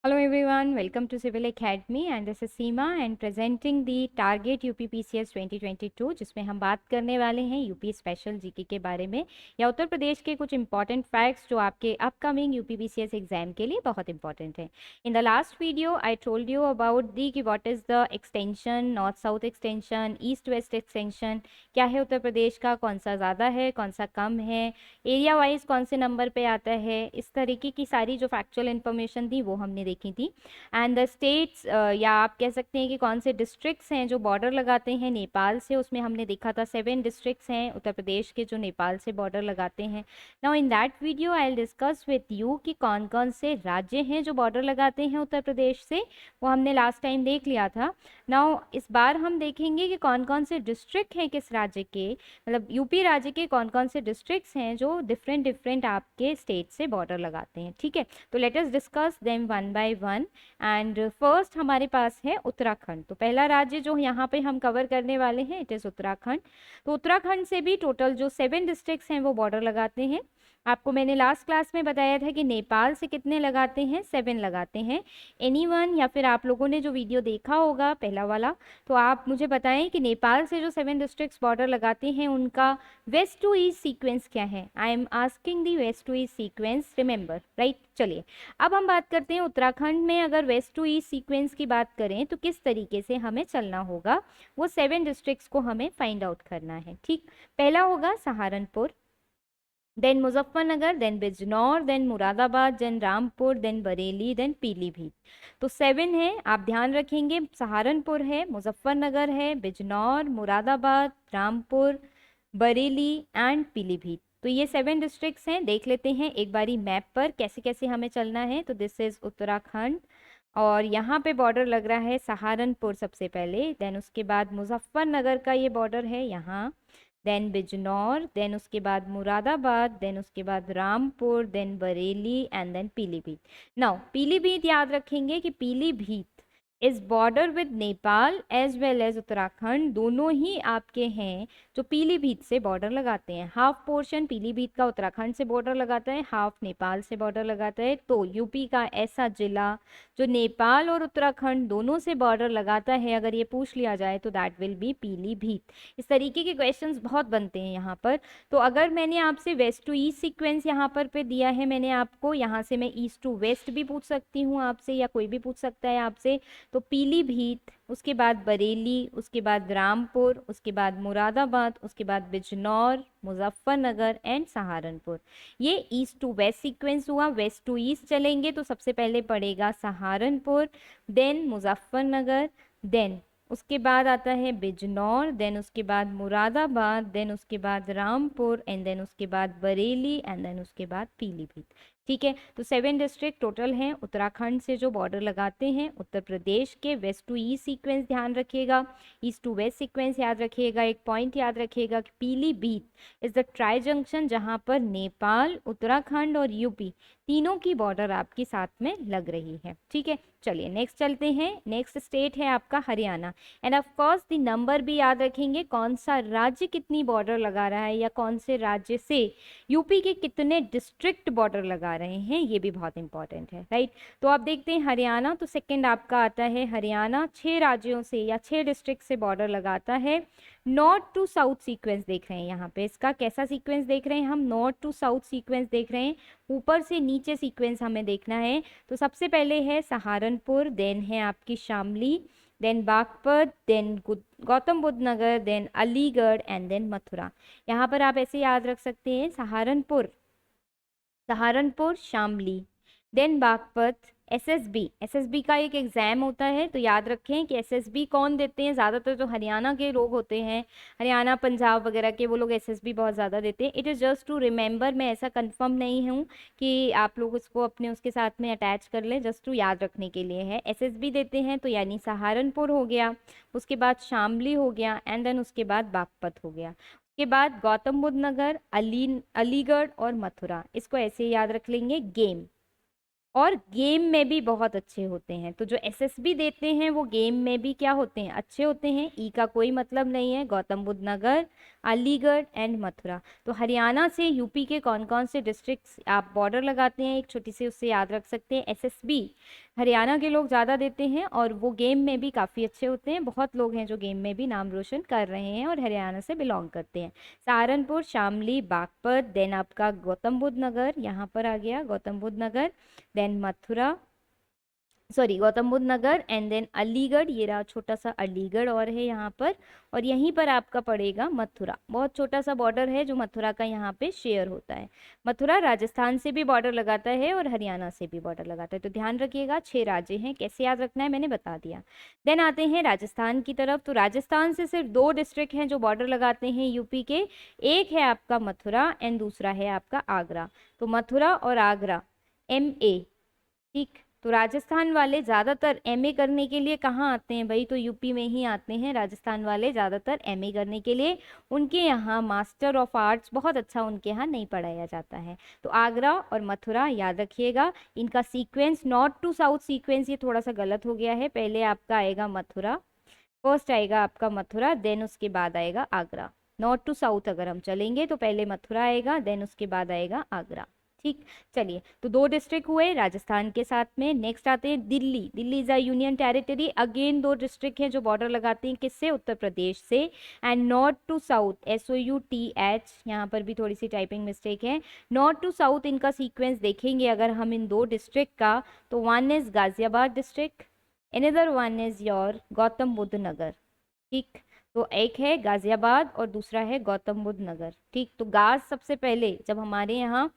Hello everyone, welcome to Civil Academy and this is Seema and presenting the Target UP PCS 2022 जिसमें हम बात करने वाले हैं यूपी स्पेशल जीके के बारे में या उत्तर प्रदेश के कुछ इंपॉर्टेंट फैक्ट्स जो आपके अपकमिंग यूपी पीसीएस एग्जाम के लिए बहुत इंपॉर्टेंट है। In the last video I told you about the कि what is the extension, north south extension, east west extension, क्या है उत्तर प्रदेश का, कौन सा ज़्यादा है कौन सा कम है, एरिया वाइज कौन से नंबर पे आता है, इस तरीके की सारी जो फैक्चुअल इन्फॉर्मेशन थी वो हमने देखी थी। एंड द स्टेट्स या आप कह सकते हैं कि कौन से डिस्ट्रिक्ट्स हैं जो बॉर्डर लगाते हैं नेपाल से, उसमें हमने देखा था 7 डिस्ट्रिक्ट्स हैं उत्तर प्रदेश के जो नेपाल से बॉर्डर लगाते हैं। Now in that video I will discuss with you कि कौन कौन से राज्य हैं जो बॉर्डर लगाते हैं उत्तर प्रदेश से, वो हमने लास्ट टाइम देख लिया था। नाउ इस बार हम देखेंगे कि कौन कौन से डिस्ट्रिक्ट हैं किस राज्य के, मतलब यूपी राज्य के कौन कौन से डिस्ट्रिक्ट्स हैं जो डिफरेंट डिफरेंट आपके स्टेट से बॉर्डर लगाते हैं। ठीक है, तो let us discuss them one by one. And first हमारे पास है उत्तराखंड। तो पहला राज्य जो यहाँ पे हम कवर करने वाले हैं इट इज़ उत्तराखंड। तो उत्तराखंड से भी टोटल जो 7 डिस्ट्रिक्ट्स हैं वो बॉर्डर लगाते हैं। आपको मैंने लास्ट क्लास में बताया था कि नेपाल से कितने लगाते हैं, 7 लगाते हैं। एनीवन या फिर आप लोगों ने जो वीडियो देखा होगा पहला वाला, तो आप मुझे बताएं कि नेपाल से जो 7 डिस्ट्रिक्ट्स बॉर्डर लगाते हैं उनका वेस्ट टू ईस्ट सीक्वेंस क्या है। I am asking the west to east sequence, remember right. चलिए अब हम बात करते हैं उत्तराखंड में अगर वेस्ट टू ईस्ट सीक्वेंस की बात करें तो किस तरीके से हमें चलना होगा, वो 7 डिस्ट्रिक्ट्स को हमें फाइंड आउट करना है। ठीक, पहला होगा Saharanpur, then Muzaffarnagar, then Bijnor, then Moradabad, then Rampur, then Bareilly, then Pilibhit. तो 7 है, आप ध्यान रखेंगे। सहारनपुर है, मुजफ्फरनगर है, बिजनौर, मुरादाबाद, रामपुर, बरेली एंड पीलीभीत। तो ये 7 डिस्ट्रिक्ट्स हैं। देख लेते हैं एक बारी मैप पर कैसे कैसे हमें चलना है। तो दिस इज उत्तराखंड और यहाँ पे बॉर्डर लग रहा है सहारनपुर सबसे पहले, देन उसके बाद मुजफ्फरनगर का ये बॉर्डर है यहाँ, देन बिजनौर, देन उसके बाद मुरादाबाद, देन उसके बाद Rampur, then Bareilly and then Pilibhit. Now Pilibhit याद रखेंगे कि Pilibhit is border with Nepal as well as Uttarakhand, दोनों ही आपके हैं जो पीलीभीत से बॉर्डर लगाते हैं। हाफ पोर्शन पीलीभीत का उत्तराखंड से बॉर्डर लगाता है, हाफ नेपाल से बॉर्डर लगाता है। तो यूपी का ऐसा जिला जो नेपाल और उत्तराखंड दोनों से बॉर्डर लगाता है, अगर ये पूछ लिया जाए तो दैट विल बी पीलीभीत। इस तरीके के क्वेश्चंस बहुत बनते हैं यहाँ पर। तो अगर मैंने आपसे वेस्ट टू ईस्ट सीक्वेंस यहाँ पर पे दिया है मैंने आपको, यहाँ से मैं ईस्ट टू वेस्ट भी पूछ सकती हूँ आपसे या कोई भी पूछ सकता है आपसे। तो पीलीभीत, उसके बाद बरेली, उसके बाद रामपुर, उसके बाद मुरादाबाद, उसके बाद बिजनौर, मुजफ्फरनगर एंड सहारनपुर। ये ईस्ट टू वेस्ट सीक्वेंस हुआ। वेस्ट टू ईस्ट चलेंगे तो सबसे पहले पड़ेगा सहारनपुर, देन मुजफ्फरनगर, देन उसके बाद आता है बिजनौर, देन उसके बाद मुरादाबाद, देन उसके बाद रामपुर एंड देन उसके बाद बरेली एंड देन उसके बाद पीलीभीत। ठीक है, तो 7 डिस्ट्रिक्ट टोटल हैं उत्तराखंड से जो बॉर्डर लगाते हैं उत्तर प्रदेश के। वेस्ट टू ईस्ट सीक्वेंस ध्यान रखिएगा, ईस्ट टू वेस्ट सीक्वेंस याद रखिएगा। एक पॉइंट याद रखिएगा कि Pilibhit is the tri junction जहां पर नेपाल, उत्तराखंड और यूपी तीनों की बॉर्डर आपकी साथ में लग रही है। ठीक है, चलिए नेक्स्ट चलते हैं। नेक्स्ट स्टेट है आपका Haryana end of course the number भी याद रखेंगे, कौन सा राज्य कितनी बॉर्डर लगा रहा है या कौन से राज्य से यूपी के कितने डिस्ट्रिक्ट बॉर्डर लगा रहे हैं, ये भी बहुत इंपॉर्टेंट है राइट। तो आप देखते हैं हरियाणा, तो सेकंड आपका आता है हरियाणा। 6 राज्यों से या 6 डिस्ट्रिक्ट से बॉर्डर लगाता है। नॉर्थ टू साउथ सीक्वेंस देख रहे हैं यहाँ पे, इसका कैसा सीक्वेंस देख रहे हैं हम, नॉर्थ टू साउथ सीक्वेंस देख रहे हैं, ऊपर से नीचे सीक्वेंस हमें देखना है। तो सबसे पहले है सहारनपुर, देन है आपकी Shamli, then Bagpat, then Gautam Buddh Nagar, then Aligarh and then Mathura. यहाँ पर आप ऐसे याद रख सकते हैं Saharanpur, Saharanpur, Shamli, then Bagpat, SSB. SSB का एक एग्जाम होता है तो याद रखें कि एसएसबी कौन देते हैं, ज़्यादातर जो हरियाणा के लोग होते हैं, हरियाणा पंजाब वगैरह के, वो लोग एसएसबी बहुत ज़्यादा देते हैं। It is just to remember, मैं ऐसा कंफर्म नहीं हूँ कि आप लोग उसको अपने उसके साथ में अटैच कर लें, जस्ट टू याद रखने के लिए है। एसएसबी देते हैं तो यानी सहारनपुर हो गया, उसके बाद शामली हो गया एंड देन उसके बाद बागपत हो गया, के बाद गौतम बुद्ध नगर, अलीगढ़ और मथुरा। इसको ऐसे याद रख लेंगे गेम, और गेम में भी बहुत अच्छे होते हैं। तो जो एसएसबी देते हैं वो गेम में भी क्या होते हैं, अच्छे होते हैं। ई का कोई मतलब नहीं है। गौतम बुद्ध नगर, अलीगढ़ एंड मथुरा। तो हरियाणा से यूपी के कौन कौन से डिस्ट्रिक्ट्स आप बॉर्डर लगाते हैं, एक छोटी सी उससे याद रख सकते हैं। एसएसबी हरियाणा के लोग ज़्यादा देते हैं और वो गेम में भी काफ़ी अच्छे होते हैं। बहुत लोग हैं जो गेम में भी नाम रोशन कर रहे हैं और हरियाणा से बिलोंग करते हैं। सहारनपुर, शामली, बागपत, देन आपका गौतम बुद्ध नगर, यहाँ पर आ गया Gautam Buddh Nagar, then Mathura, sorry Gautam Buddh Nagar, and then Aligarh, ये रहा छोटा सा अलीगढ़ और है यहाँ पर, और यहीं पर आपका पड़ेगा मथुरा। बहुत छोटा सा बॉर्डर है जो मथुरा का यहाँ पे शेयर होता है। मथुरा राजस्थान से भी बॉर्डर लगाता है और हरियाणा से भी बॉर्डर लगाता है, तो ध्यान रखिएगा 6 राज्य हैं। कैसे याद रखना है मैंने बता दिया। देन आते हैं राजस्थान की तरफ, तो राजस्थान से सिर्फ 2 डिस्ट्रिक्ट हैं जो बॉर्डर लगाते हैं यूपी के। एक है आपका मथुरा एंड दूसरा है आपका आगरा। तो मथुरा और आगरा MA, ठीक। तो राजस्थान वाले ज़्यादातर MA करने के लिए कहाँ आते हैं भाई, तो यूपी में ही आते हैं राजस्थान वाले ज़्यादातर MA करने के लिए। उनके यहाँ मास्टर ऑफ आर्ट्स बहुत अच्छा उनके यहाँ नहीं पढ़ाया जाता है। तो आगरा और मथुरा याद रखिएगा। इनका sequence north to south sequence ये थोड़ा सा गलत हो गया है। पहले आपका आएगा मथुरा, फर्स्ट आएगा आपका मथुरा, देन उसके बाद आएगा आगरा। नॉर्थ टू साउथ अगर हम चलेंगे तो पहले मथुरा आएगा, देन उसके बाद आएगा आगरा, ठीक। चलिए, तो 2 डिस्ट्रिक्ट हुए राजस्थान के साथ में। नेक्स्ट आते हैं Delhi. Delhi is a union territory. Again 2 district हैं जो बॉर्डर लगाते हैं किससे, उत्तर प्रदेश से। And north to south SOUTH, यहाँ पर भी थोड़ी सी टाइपिंग मिस्टेक है। नॉर्थ टू साउथ इनका सीक्वेंस देखेंगे अगर हम इन 2 डिस्ट्रिक्ट का, तो one is Ghaziabad district, another one is your Gautam Buddh Nagar, ठीक। तो एक है गाजियाबाद और दूसरा है गौतम बुद्ध नगर, ठीक। तो गाज सबसे पहले जब हमारे यहाँ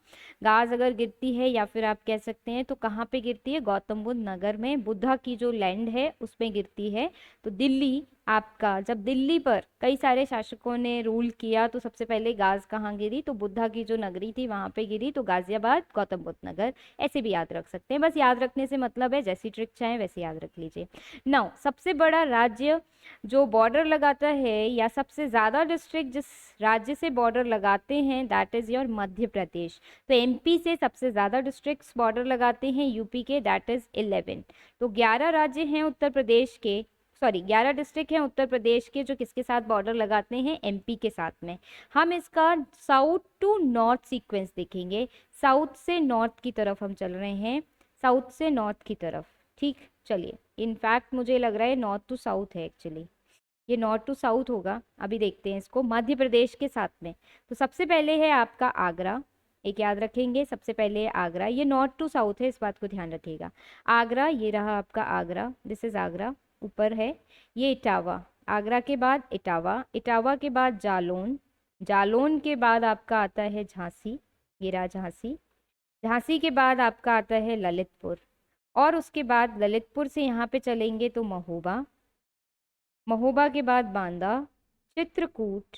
गाज अगर गिरती है या फिर आप कह सकते हैं तो कहाँ पे गिरती है, गौतम बुद्ध नगर में, बुद्धा की जो लैंड है उसमें गिरती है। तो दिल्ली आपका, जब दिल्ली पर कई सारे शासकों ने रूल किया तो सबसे पहले गाज कहाँ गिरी, तो बुद्धा की जो नगरी थी वहां पे गिरी। तो गाजियाबाद, गौतम बुद्ध नगर, ऐसे भी याद रख सकते हैं। बस याद रखने से मतलब है, जैसी ट्रिक चाहे वैसे याद रख लीजिए। नाउ सबसे बड़ा राज्य जो बॉर्डर लगाता है या सबसे ज्यादा डिस्ट्रिक्ट जिस राज्य से बॉर्डर लगाते हैं, that is your Madhya Pradesh. तो MP से सबसे ज्यादा डिस्ट्रिक्ट्स बॉर्डर लगाते हैं यूपी के, दैट इज 11। तो 11 राज्य हैं उत्तर प्रदेश के, सॉरी 11 डिस्ट्रिक्ट हैं उत्तर प्रदेश के जो किसके साथ बॉर्डर लगाते हैं, MP के साथ में। हम इसका साउथ टू नॉर्थ सीक्वेंस देखेंगे। साउथ से नॉर्थ की तरफ हम चल रहे हैं, साउथ से नॉर्थ की तरफ, ठीक। चलिए, इनफैक्ट मुझे लग रहा है नॉर्थ टू साउथ है एक्चुअली, ये नॉर्थ टू साउथ होगा। अभी देखते हैं इसको मध्य प्रदेश के साथ में। तो सबसे पहले है आपका आगरा, एक याद रखेंगे, सबसे पहले है आगरा। ये नॉर्थ टू साउथ है, इस बात को ध्यान रखिएगा। आगरा, ये रहा आपका आगरा, दिस इज आगरा, ऊपर है। ये इटावा, आगरा के बाद इटावा, इटावा के बाद जालौन, जालौन के बाद आपका आता है झांसी, ये रहा झांसी। झांसी के बाद आपका आता है ललितपुर, और उसके बाद ललितपुर से यहाँ पे चलेंगे तो महोबा, महोबा के बाद बांदा, चित्रकूट,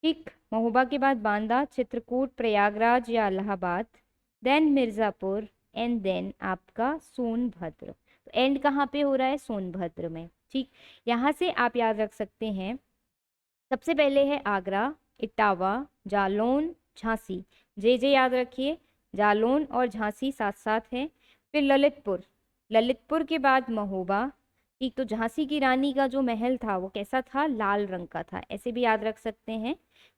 ठीक। महोबा के बाद बांदा, चित्रकूट, प्रयागराज या Allahabad, then Mirzapur, and then आपका सोनभद्र। तो एंड कहाँ पे हो रहा है, सोनभद्र में, ठीक। यहाँ से आप याद रख सकते हैं, सबसे पहले है आगरा, इटावा, जालौन, झांसी, जे याद रखिए, जालौन और झांसी साथ साथ है। फिर ललितपुर, ललितपुर के बाद महोबा, ठीक। तो झांसी की रानी का जो महल था वो कैसा था, लाल रंग का था, ऐसे भी याद रख सकते हैं,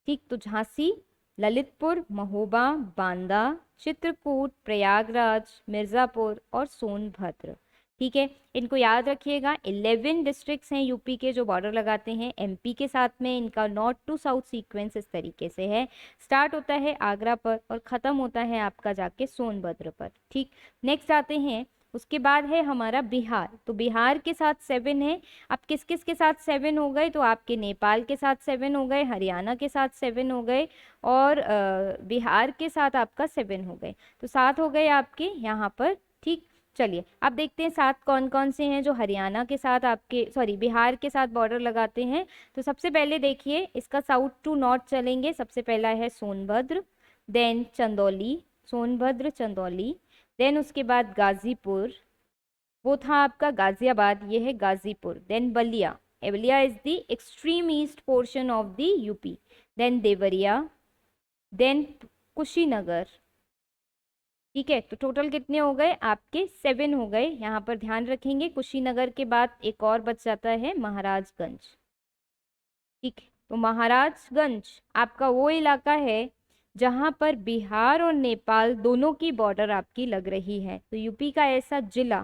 ठीक। तो झांसी, ललितपुर, महोबा, बांदा, चित्रकूट, प्रयागराज, मिर्ज़ापुर और सोनभद्र, ठीक है। इनको याद रखिएगा। 11 डिस्ट्रिक्ट्स हैं यूपी के जो बॉर्डर लगाते हैं MP के साथ में। इनका नॉर्थ टू साउथ सीक्वेंस इस तरीके से है, स्टार्ट होता है आगरा पर और ख़त्म होता है आपका जाके सोनभद्र पर, ठीक। नेक्स्ट आते हैं, उसके बाद है हमारा बिहार। तो बिहार के साथ 7 है। अब किस किस के साथ 7 हो गए, तो आपके नेपाल के साथ 7 हो गए, हरियाणा के साथ 7 हो गए, और बिहार के साथ आपका 7 हो गए। तो 7 हो गए आपके यहाँ पर, ठीक। चलिए, अब देखते हैं 7 कौन कौन से हैं जो हरियाणा के साथ आपके, सॉरी बिहार के साथ बॉर्डर लगाते हैं। तो सबसे पहले देखिए, इसका साउथ टू नॉर्थ चलेंगे। सबसे पहला है सोनभद्र, देन चंदौली, सोनभद्र चंदौली, देन उसके बाद गाजीपुर, वो था आपका गाजियाबाद, ये है Ghazipur, then Ballia, Ballia is the extreme east portion of the UP, then Deoria, then Kushinagar, ठीक है। तो टोटल कितने हो गए आपके, 7 हो गए। यहाँ पर ध्यान रखेंगे, कुशीनगर के बाद एक और बच जाता है महाराजगंज, ठीक। तो महाराजगंज आपका वो इलाका है जहाँ पर बिहार और नेपाल दोनों की बॉर्डर आपकी लग रही है। तो यूपी का ऐसा जिला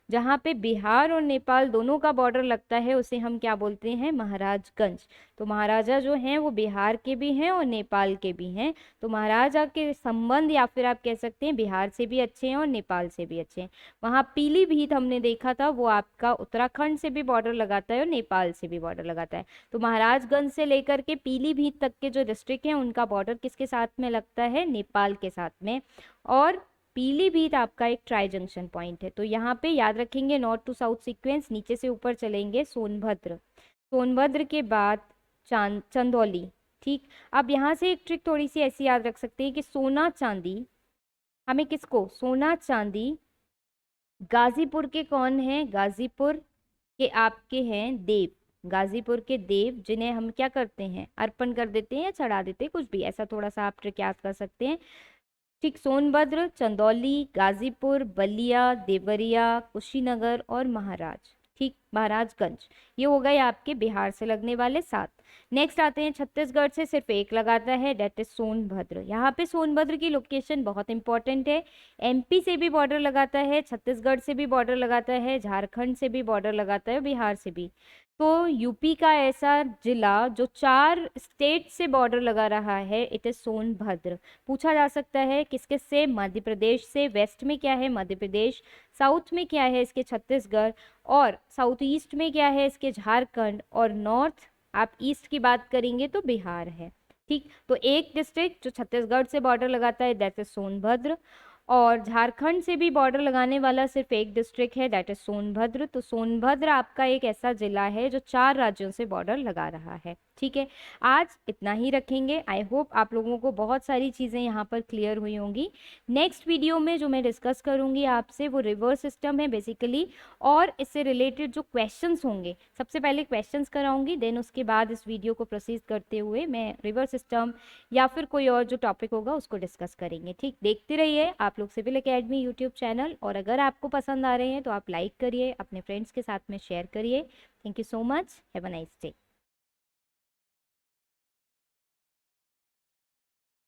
जहाँ पे बिहार और नेपाल दोनों का बॉर्डर लगता है उसे हम क्या बोलते हैं, महाराजगंज। तो महाराजा जो हैं वो बिहार के भी हैं और नेपाल के भी हैं। तो महाराजा के संबंध या फिर आप कह सकते हैं बिहार से भी अच्छे हैं और नेपाल से भी अच्छे हैं। वहाँ पीलीभीत हमने देखा था, वो आपका उत्तराखंड से भी बॉर्डर लगाता है और नेपाल से भी बॉर्डर लगाता है। तो महाराजगंज से लेकर के पीलीभीत तक के जो डिस्ट्रिक्ट हैं उनका बॉर्डर किसके साथ में लगता है, नेपाल के साथ में। और पीलीभीत आपका एक ट्राई जंक्शन पॉइंट है। तो यहाँ पे याद रखेंगे नॉर्थ टू साउथ सीक्वेंस, नीचे से ऊपर चलेंगे सोनभद्र, सोनभद्र के बाद चंदौली। ठीक, अब यहाँ से एक ट्रिक थोड़ी सी ऐसी याद रख सकते हैं कि सोना चांदी, हमें किसको, सोना चांदी गाजीपुर के कौन है, गाजीपुर के आपके हैं देव, गाजीपुर के देव, जिन्हें हम क्या करते हैं, अर्पण कर देते हैं या चढ़ा देते हैं, कुछ भी ऐसा थोड़ा सा आप ट्रिक याद कर सकते हैं। ठीक, सोनभद्र, चंदौली, गाजीपुर, बलिया, देवरिया, कुशीनगर और महाराज, ठीक, महाराजगंज, ये हो गए आपके बिहार से लगने वाले 7। नेक्स्ट आते हैं छत्तीसगढ़ से सिर्फ एक लगाता है, डेट इज सोनभद्र। यहाँ पे सोनभद्र की लोकेशन बहुत इंपॉर्टेंट है। एमपी से भी बॉर्डर लगाता है, छत्तीसगढ़ से भी बॉर्डर लगाता है, झारखंड से भी बॉर्डर लगाता है, बिहार से भी। तो यूपी का ऐसा जिला जो 4 स्टेट से बॉर्डर लगा रहा है, इट इज सोनभद्र। पूछा जा सकता है किसके से, मध्य प्रदेश से। वेस्ट में क्या है, मध्य प्रदेश। साउथ में क्या है इसके, छत्तीसगढ़। और साउथ ईस्ट में क्या है इसके, झारखंड। और नॉर्थ आप ईस्ट की बात करेंगे तो बिहार है। ठीक, तो एक डिस्ट्रिक्ट जो छत्तीसगढ़ से बॉर्डर लगाता है दैट इज सोनभद्र, और झारखंड से भी बॉर्डर लगाने वाला सिर्फ एक डिस्ट्रिक्ट है, दैट इज सोनभद्र। तो सोनभद्र आपका एक ऐसा जिला है जो 4 राज्यों से बॉर्डर लगा रहा है। ठीक है, आज इतना ही रखेंगे। आई होप आप लोगों को बहुत सारी चीज़ें यहाँ पर क्लियर हुई होंगी। नेक्स्ट वीडियो में जो मैं डिस्कस करूँगी आपसे वो रिवर सिस्टम है बेसिकली, और इससे रिलेटेड जो क्वेश्चंस होंगे, सबसे पहले क्वेश्चंस कराऊंगी, देन उसके बाद इस वीडियो को प्रोसीड करते हुए मैं रिवर सिस्टम या फिर कोई और जो टॉपिक होगा उसको डिस्कस करेंगे। ठीक, देखते रहिए आप लोग सिविल एकेडमी यूट्यूब चैनल, और अगर आपको पसंद आ रहे हैं तो आप लाइक करिए, अपने फ्रेंड्स के साथ में शेयर करिए। Thank you so much, have a nice day.